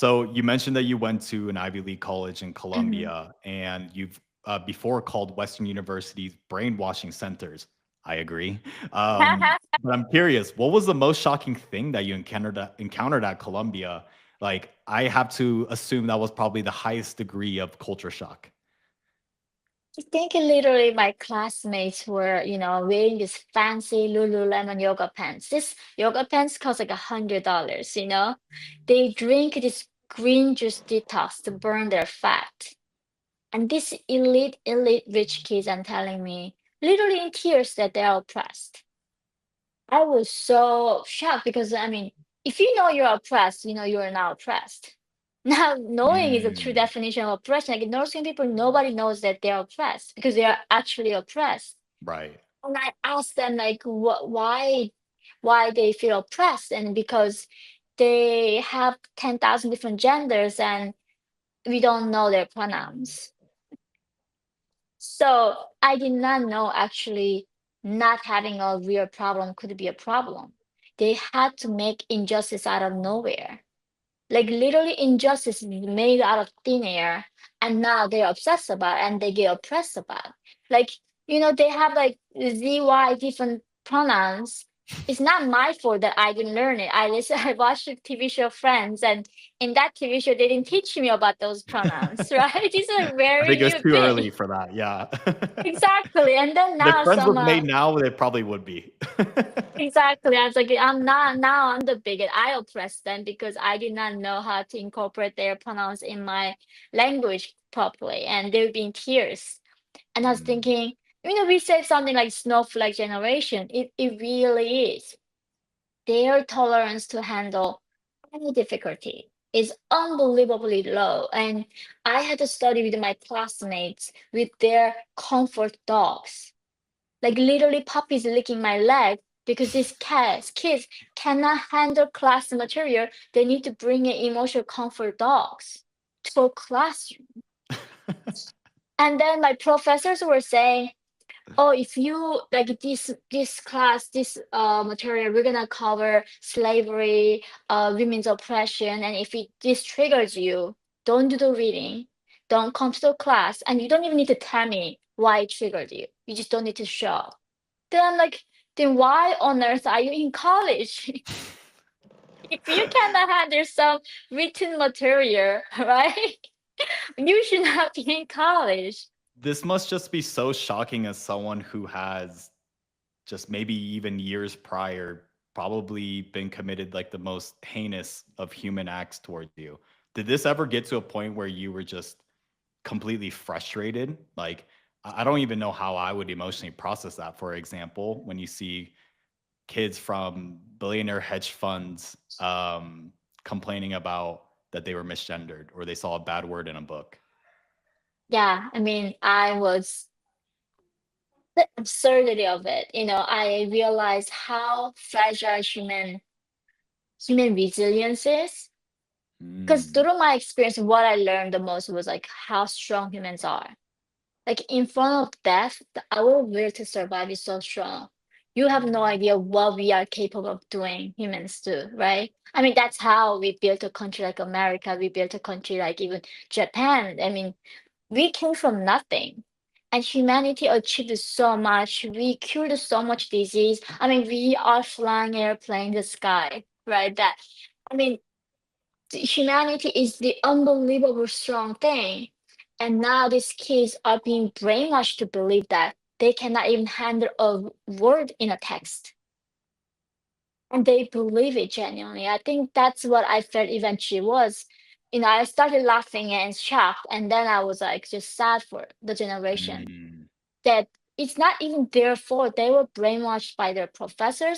So you mentioned that you went to an Ivy League college in Mhm. Columbia, and you've before called Western universities brainwashing centers. I agree. But I'm curious, what was the most shocking thing that you encountered at Columbia? Like, I have to assume that was probably the highest degree of culture shock. I think literally my classmates were, wearing this fancy Lululemon yoga pants. This yoga pants cost like $100. They drink this green juice detox to burn their fat. And these elite rich kids are telling me, literally in tears, that they're oppressed. I was so shocked because I mean, if you know you're oppressed, you know you're not oppressed. Now, knowing is a true Mm, definition of oppression. Like North Korean people, nobody knows that they're oppressed because they are actually oppressed. right. And I asked them like, why they feel oppressed, and because they have 10,000 different genders and we don't know their pronouns. So I did not know actually not having a real problem could be a problem. They had to make injustice out of nowhere. Like literally injustice is made out of thin air and now they're obsessed about and they get oppressed about. Like, they have like ZY different pronouns. It's not my fault that I didn't learn it. I watched the TV show Friends, and in that TV show they didn't teach me about those pronouns, right? It's a I very think it's new too thing. early for that. Yeah. Exactly. And then And if now Friends was some made now, it probably would be. exactly. I was like, I'm not now I'm the bigot. I oppressed them because I did not know how to incorporate their pronouns in my language properly. And they would be in tears. And I was Mm, thinking, we said something like snowflake generation. It really is. Their tolerance to handle any difficulty is unbelievably low. And I had to study with my classmates with their comfort dogs, like literally puppies licking my leg because these kids cannot handle class material. They need to bring in emotional comfort dogs to a classroom. And then my professors were saying, "Oh, if you like this class, this material, we're gonna cover slavery, women's oppression, and if this triggers you, don't do the reading, don't come to the class, and you don't even need to tell me why it triggered you. You just don't need to show up." Then I'm like, then why on earth are you in college? If you cannot handle some written material, right? You should not be in college. this must just be so shocking as someone who has just maybe even years prior probably been committed like the most heinous of human acts towards you. Did this ever get to a point where you were just completely frustrated? Like, I don't even know how I would emotionally process that. For example, when you see kids from billionaire hedge funds complaining about that they were misgendered or they saw a bad word in a book. Yeah, I mean, I was the absurdity of it. I realized how fragile human resilience is. Because Mm, through my experience, what I learned the most was like how strong humans are. Like in front of death, our will to survive is so strong. You have no idea what we are capable of doing, humans do, right? I mean, that's how we built a country like America. We built a country like even Japan. I mean, we came from nothing. And humanity achieved so much. We cured so much disease. I mean, we are flying airplane in the sky, right? I mean, humanity is the unbelievable strong thing. And now these kids are being brainwashed to believe that they cannot even handle a word in a text. And they believe it genuinely. I think that's what I felt eventually was. I started laughing and shocked, and then I was like just sad for the generation mm. that it's not even their fault. They were brainwashed by their professors